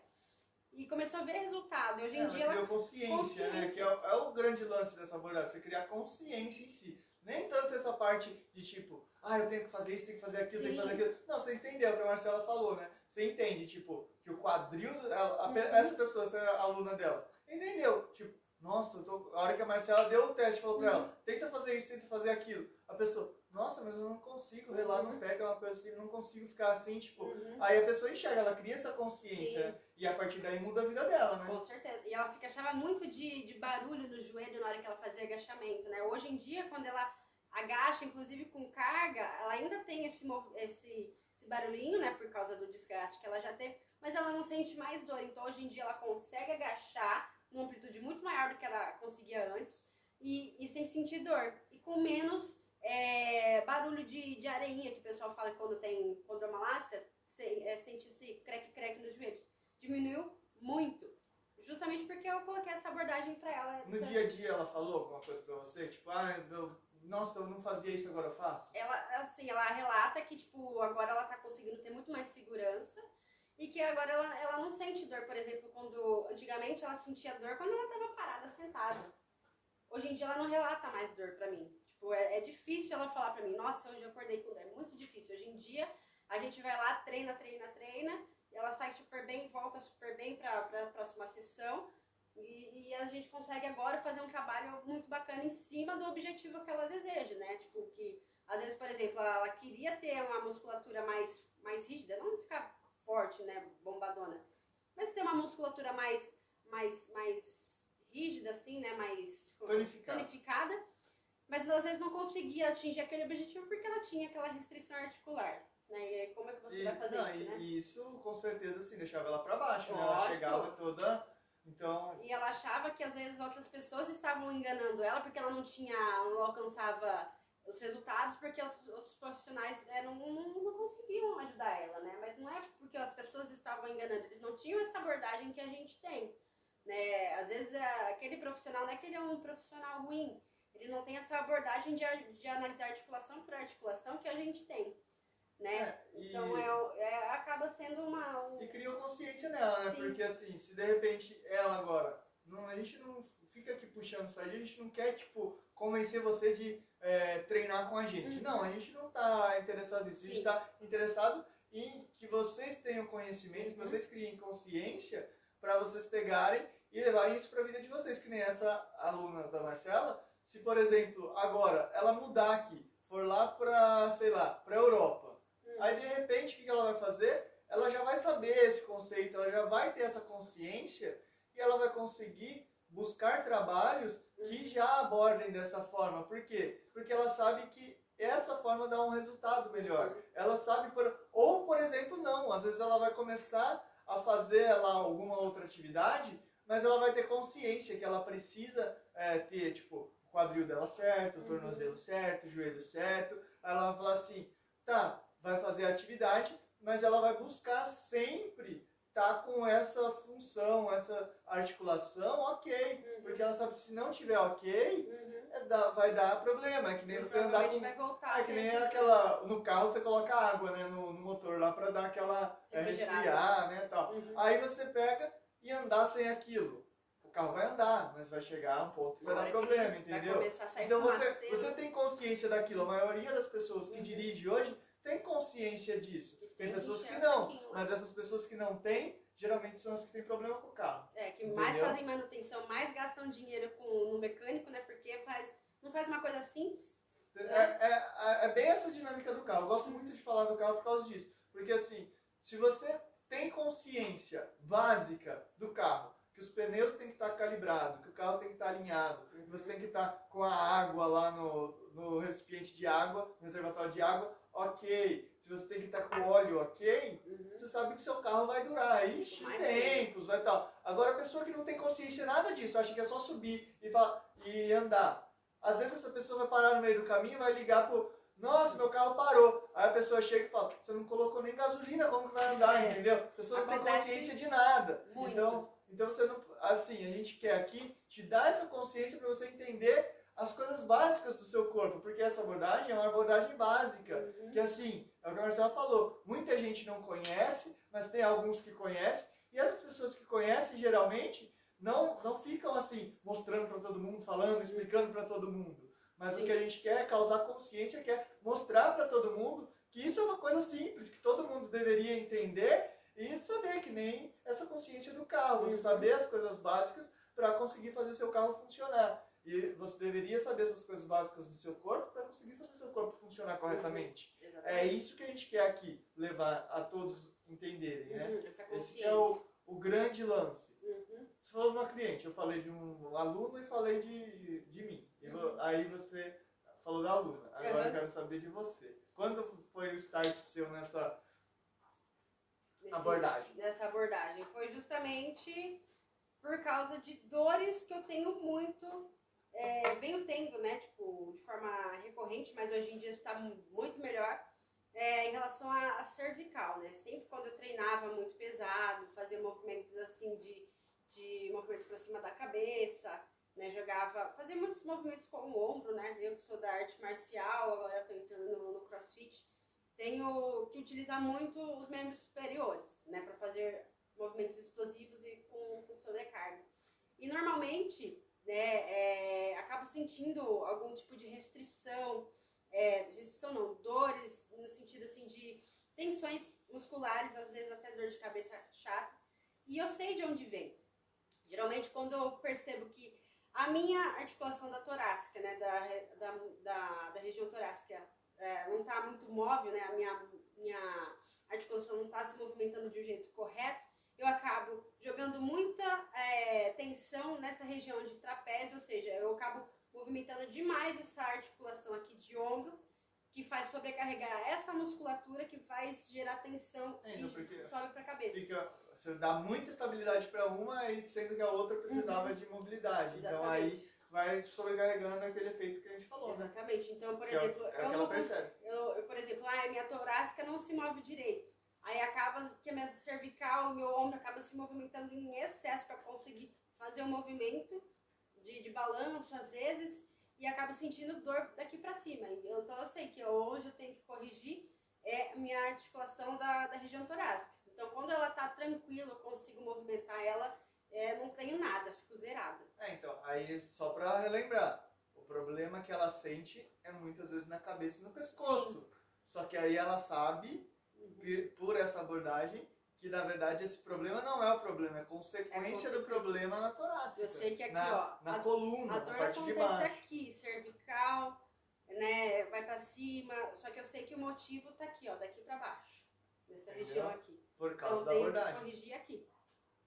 e começou a ver resultado. E hoje em dia ela criou consciência, né? Que é o grande lance dessa abordagem, você criar consciência em si. Nem tanto essa parte de tipo, eu tenho que fazer isso, tenho que fazer aquilo, tenho que fazer aquilo. Não, você entendeu o que a Marcela falou, né? Você entende, tipo, que o quadril, essa pessoa, essa aluna dela, entendeu? Tipo, nossa, a hora que a Marcela deu o teste, falou pra ela, tenta fazer isso, tenta fazer aquilo. A pessoa, nossa, mas eu não consigo relar no pé, que é uma coisa assim, não consigo ficar assim, tipo. Aí a pessoa enxerga, ela cria essa consciência, né? E a partir daí muda a vida dela, né? Com certeza. E ela se queixava muito de barulho no joelho na hora que ela fazia agachamento, né? Hoje em dia, quando ela agacha, inclusive com carga, ela ainda tem esse barulhinho, né? Por causa do desgaste que ela já teve, mas ela não sente mais dor. Então, hoje em dia, ela consegue agachar numa amplitude muito maior do que ela conseguia antes e sem sentir dor. E com menos barulho de areinha, que o pessoal fala quando tem condromalácia, sente esse creque-creque nos joelhos. Diminuiu muito. Justamente porque eu coloquei essa abordagem pra ela. No dia a dia ela falou alguma coisa pra você? Tipo, nossa, eu não fazia isso, agora eu faço? Ela relata que, tipo, agora ela tá conseguindo ter muito mais segurança e que agora ela não sente dor, por exemplo, quando antigamente ela sentia dor quando ela tava parada, sentada. Hoje em dia ela não relata mais dor pra mim. Tipo, é difícil ela falar pra mim, nossa, hoje eu acordei com dor. É muito difícil. Hoje em dia a gente vai lá, treina, ela sai super bem, volta super bem para a próxima sessão e a gente consegue agora fazer um trabalho muito bacana em cima do objetivo que ela deseja, né? Tipo, que às vezes, por exemplo, ela queria ter uma musculatura mais rígida, não ficar forte, né, bombadona, mas ter uma musculatura mais rígida, assim, né, mais tonificada, mas às vezes não conseguia atingir aquele objetivo porque ela tinha aquela restrição articular. Né? E aí, como é que você vai fazer isso, né? E isso, com certeza, assim, deixava ela pra baixo, né? Lógico. Ela chegava toda... Então... E ela achava que, às vezes, outras pessoas estavam enganando ela porque ela não alcançava os resultados porque os outros profissionais não conseguiam ajudar ela, né? Mas não é porque as pessoas estavam enganando, eles não tinham essa abordagem que a gente tem, né? Às vezes, aquele profissional, não é que ele é um profissional ruim, ele não tem essa abordagem de analisar articulação por articulação que a gente tem. Né? Então acaba sendo E criou consciência nela, né? Sim. Porque assim, se de repente ela agora, a gente não fica aqui puxando sardinha, a gente não quer, tipo, convencer você de treinar com a gente. Não, a gente não está interessado nisso, a gente está interessado em que vocês tenham conhecimento, que vocês criem consciência para vocês pegarem e levarem isso para a vida de vocês, que nem essa aluna da Marcela, se por exemplo, agora ela mudar aqui, for lá para, sei lá, para a Europa, aí, de repente, o que ela vai fazer? Ela já vai saber esse conceito, ela já vai ter essa consciência e ela vai conseguir buscar trabalhos que já abordem dessa forma. Por quê? Porque ela sabe que essa forma dá um resultado melhor. Ela sabe, ou, por exemplo, não. Às vezes ela vai começar a fazer lá alguma outra atividade, mas ela vai ter consciência que ela precisa ter, tipo, o quadril dela certo, o tornozelo certo, o joelho certo. Aí ela vai falar assim, tá, vai fazer a atividade, mas ela vai buscar sempre estar com essa função, essa articulação ok, porque ela sabe que se não tiver ok, vai dar problema, é que nem você andar com... vai voltar, que nem aquela... No carro você coloca água, né, no motor lá para dar aquela... resfriar, né, tal. Aí você pega e andar sem aquilo. O carro vai andar, mas vai chegar a um ponto que vai dar problema, entendeu? Então você tem consciência daquilo. A maioria das pessoas que dirige hoje tem consciência disso. Tem pessoas que não, mas essas pessoas que não têm, geralmente são as que têm problema com o carro. Que mais fazem manutenção, mais gastam dinheiro no mecânico, né? Porque não faz uma coisa simples. É bem essa dinâmica do carro. Eu gosto muito de falar do carro por causa disso. Porque assim, se você tem consciência básica do carro, que os pneus têm que estar calibrados, que o carro tem que estar alinhado, que você tem que estar com a água lá no recipiente de água, no reservatório de água, ok. Se você tem que estar com óleo, ok, você sabe que seu carro vai durar aí X tempos, vai tal. Agora a pessoa que não tem consciência nada disso, acha que é só subir e andar. Às vezes essa pessoa vai parar no meio do caminho e vai ligar pro... Nossa, meu carro parou. Aí a pessoa chega e fala, você não colocou nem gasolina, como que vai andar, entendeu? A pessoa não tem consciência de nada. Então você não... Assim, a gente quer aqui te dar essa consciência para você entender as coisas básicas do seu corpo, porque essa abordagem é uma abordagem básica, que assim, é o que a Marcela falou, muita gente não conhece, mas tem alguns que conhecem, e as pessoas que conhecem, geralmente, não ficam assim, mostrando para todo mundo, falando, explicando para todo mundo. Mas o que a gente quer é causar consciência, quer mostrar para todo mundo que isso é uma coisa simples, que todo mundo deveria entender e saber, que nem essa consciência do carro, você saber as coisas básicas para conseguir fazer seu carro funcionar. E você deveria saber essas coisas básicas do seu corpo para conseguir fazer seu corpo funcionar corretamente. É isso que a gente quer aqui, levar a todos entenderem, né? Esse é o grande lance. Você falou de uma cliente, eu falei de um aluno e falei de mim. Aí você falou da aluna. Agora eu quero saber de você. Quando foi o start seu nessa abordagem? Nessa abordagem. Foi justamente por causa de dores que eu tenho muito... venho tendo, né, tipo, de forma recorrente, mas hoje em dia está muito melhor, em relação à cervical, né, sempre quando eu treinava muito pesado, fazia movimentos assim de movimentos para cima da cabeça, né, fazia muitos movimentos com o ombro, né, eu que sou da arte marcial, agora eu estou entrando no CrossFit, tenho que utilizar muito os membros superiores, né, para fazer movimentos explosivos e com sobrecarga. E normalmente, né, acabo sentindo algum tipo de restrição não, dores no sentido assim de tensões musculares, às vezes até dor de cabeça chata, e eu sei de onde vem. Geralmente quando eu percebo que a minha articulação da torácica, né, da região torácica não está muito móvel, né, a minha articulação não está se movimentando de um jeito correto, eu acabo jogando muita tensão nessa região de trapézio, ou seja, eu acabo movimentando demais essa articulação aqui de ombro, que faz sobrecarregar essa musculatura, que faz gerar tensão e sobe para a cabeça. Você dá muita estabilidade para uma, e sendo que a outra precisava de mobilidade. Exatamente. Então aí vai sobrecarregando aquele efeito que a gente falou. Exatamente. Né? Então, por exemplo, por exemplo, a minha torácica não se move direito. Aí acaba que a minha cervical, o meu ombro acaba se movimentando em excesso para conseguir fazer um movimento de balanço às vezes e acabo sentindo dor daqui para cima. Então eu sei que hoje eu tenho que corrigir a minha articulação da região torácica. Então quando ela tá tranquila, eu consigo movimentar ela, não tenho nada, fico zerada. Então, aí só para relembrar, o problema que ela sente é muitas vezes na cabeça e no pescoço. Sim. Só que aí ela sabe, por essa abordagem, que na verdade esse problema não é o problema, é consequência do problema na torácica. Eu sei que aqui, na coluna, a dor na parte de baixo. acontece aqui, cervical, né, vai pra cima, só que eu sei que o motivo tá aqui, daqui pra baixo, nessa região aqui. Por causa da abordagem. Então eu tenho que corrigir aqui,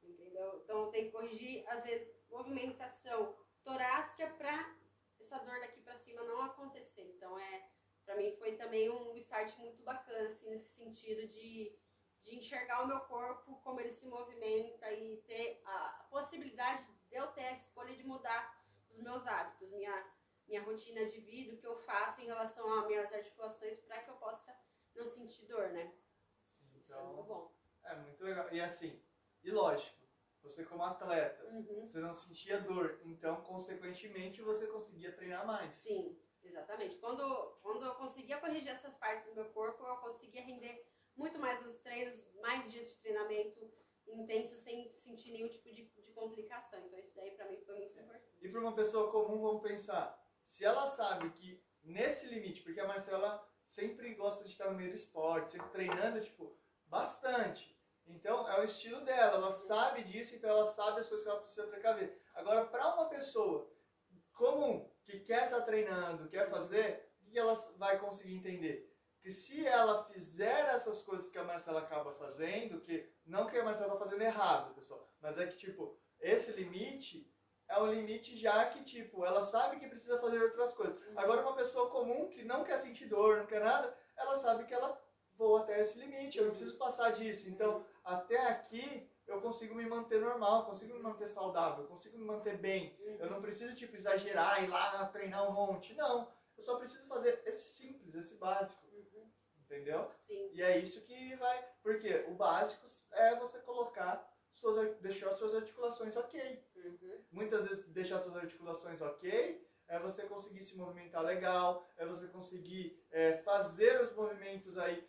entendeu? Então eu tenho que corrigir, às vezes, movimentação torácica pra essa dor daqui pra cima não acontecer. Então pra mim foi também um start muito bacana, assim, nesse sentido de enxergar o meu corpo, como ele se movimenta e ter a possibilidade de eu ter a escolha de mudar os meus hábitos, minha rotina de vida, o que eu faço em relação às minhas articulações para que eu possa não sentir dor, né? Sim, então, isso é muito bom. É muito legal. E assim, e lógico, você como atleta, você não sentia dor, então consequentemente você conseguia treinar mais. Sim, exatamente. Quando eu conseguia corrigir essas partes do meu corpo, eu conseguia render muito mais nos treinos, mais dias de treinamento intenso, sem sentir nenhum tipo de complicação. Então isso daí pra mim foi muito importante. E para uma pessoa comum, vamos pensar, se ela sabe que nesse limite, porque a Marcela sempre gosta de estar no meio do esporte, sempre treinando, tipo, bastante. Então é o estilo dela, ela sabe disso, então ela sabe as coisas que ela precisa precaver. Agora, para uma pessoa comum, que quer estar treinando, quer fazer, o que ela vai conseguir entender? Que se ela fizer essas coisas que a Marcela acaba fazendo, que não que a Marcela está fazendo errado, pessoal, mas é que, tipo, esse limite é um limite já que, tipo, ela sabe que precisa fazer outras coisas. Agora, uma pessoa comum que não quer sentir dor, não quer nada, ela sabe que ela voa até esse limite, eu não preciso passar disso. Então, até aqui, eu consigo me manter normal, consigo me manter saudável, consigo me manter bem. Eu não preciso, tipo, exagerar, ir lá treinar um monte. Não, eu só preciso fazer esse simples, esse básico. Entendeu? Sim. E é isso que vai... Porque o básico é você colocar deixar suas articulações ok. Muitas vezes deixar suas articulações ok é você conseguir se movimentar legal, é você conseguir fazer os movimentos aí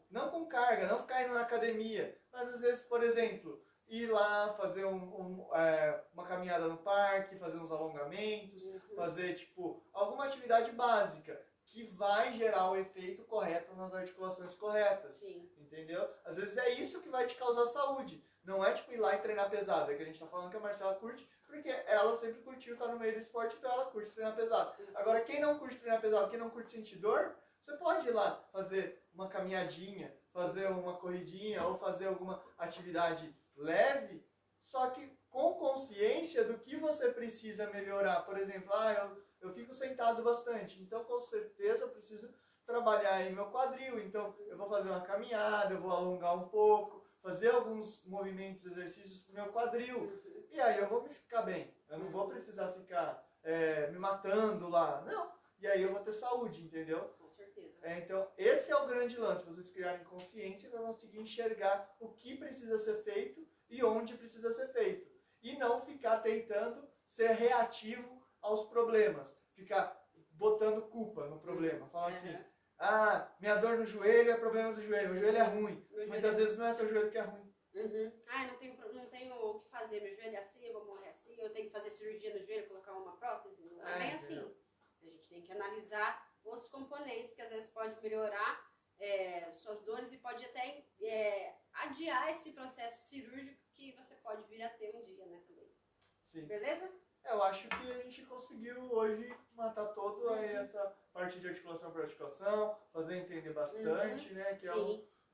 não com carga, não ficar indo na academia, mas às vezes, por exemplo, ir lá fazer uma caminhada no parque, fazer uns alongamentos, fazer tipo alguma atividade básica que vai gerar o efeito correto nas articulações corretas. Sim. Entendeu? Às vezes é isso que vai te causar saúde. Não é tipo ir lá e treinar pesado. É que a gente tá falando que a Marcela curte, porque ela sempre curtiu estar no meio do esporte, então ela curte treinar pesado. Agora, quem não curte treinar pesado, quem não curte sentir dor, você pode ir lá fazer uma caminhadinha, fazer uma corridinha ou fazer alguma atividade leve, só que com consciência do que você precisa melhorar. Por exemplo, eu fico sentado bastante, então com certeza eu preciso trabalhar aí meu quadril, então eu vou fazer uma caminhada, eu vou alongar um pouco, fazer alguns movimentos, exercícios pro meu quadril, e aí eu vou me ficar bem, eu não vou precisar ficar me matando lá, não, e aí eu vou ter saúde, entendeu? Com certeza. Então esse é o grande lance, vocês criarem consciência para conseguir enxergar o que precisa ser feito e onde precisa ser feito, e não ficar tentando ser reativo aos problemas, ficar botando culpa no problema, falar assim, minha dor no joelho é problema do joelho, o joelho é ruim. Muitas vezes não é seu joelho que é ruim. Não tenho o que fazer, meu joelho é assim, eu vou morrer assim, eu tenho que fazer cirurgia no joelho, colocar uma prótese. Não é bem assim. A gente tem que analisar outros componentes que às vezes pode melhorar suas dores e pode até adiar esse processo cirúrgico que você pode vir a ter um dia, né, também. Sim. Beleza? Eu acho que a gente conseguiu hoje matar toda essa parte de articulação por articulação, fazer entender bastante, né, que é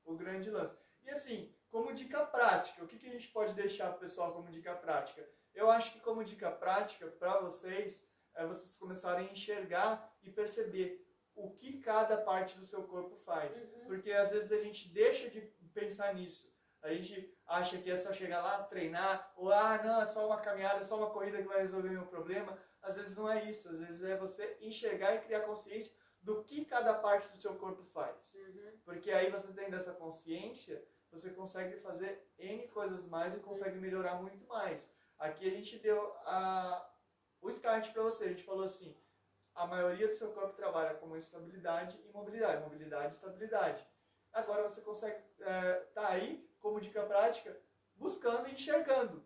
o grande lance. E assim, como dica prática, o que a gente pode deixar para o pessoal como dica prática? Eu acho que como dica prática para vocês, é vocês começarem a enxergar e perceber o que cada parte do seu corpo faz. Porque às vezes a gente deixa de pensar nisso. A gente acha que é só chegar lá, treinar, ou não, é só uma caminhada, é só uma corrida que vai resolver meu problema. Às vezes não é isso, às vezes é você enxergar e criar consciência do que cada parte do seu corpo faz. Porque aí você tendo essa consciência, você consegue fazer N coisas mais e consegue melhorar muito mais. Aqui a gente deu o start para você, a gente falou assim, a maioria do seu corpo trabalha com estabilidade e mobilidade, mobilidade e estabilidade. Agora você consegue tá aí, como dica prática, buscando e enxergando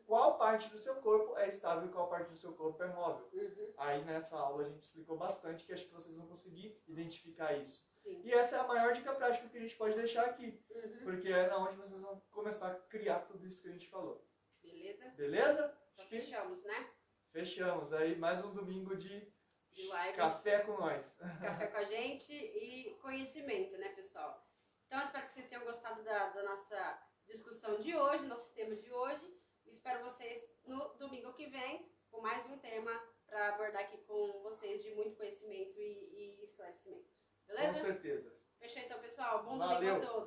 qual parte do seu corpo é estável e qual parte do seu corpo é móvel. Aí nessa aula a gente explicou bastante, que acho que vocês vão conseguir identificar isso. Sim. E essa é a maior dica prática que a gente pode deixar aqui, porque é na onde vocês vão começar a criar tudo isso que a gente falou. Beleza? Beleza? Então fechamos, né? Fechamos. Aí mais um domingo de live. Café com nós. Café com a gente e conhecimento, né, pessoal? Então, eu espero que vocês tenham gostado da nossa discussão de hoje, nosso tema de hoje. Espero vocês no domingo que vem com mais um tema para abordar aqui com vocês de muito conhecimento e esclarecimento. Beleza? Com certeza. Fechou então, pessoal. Bom Valeu. domingo a todos.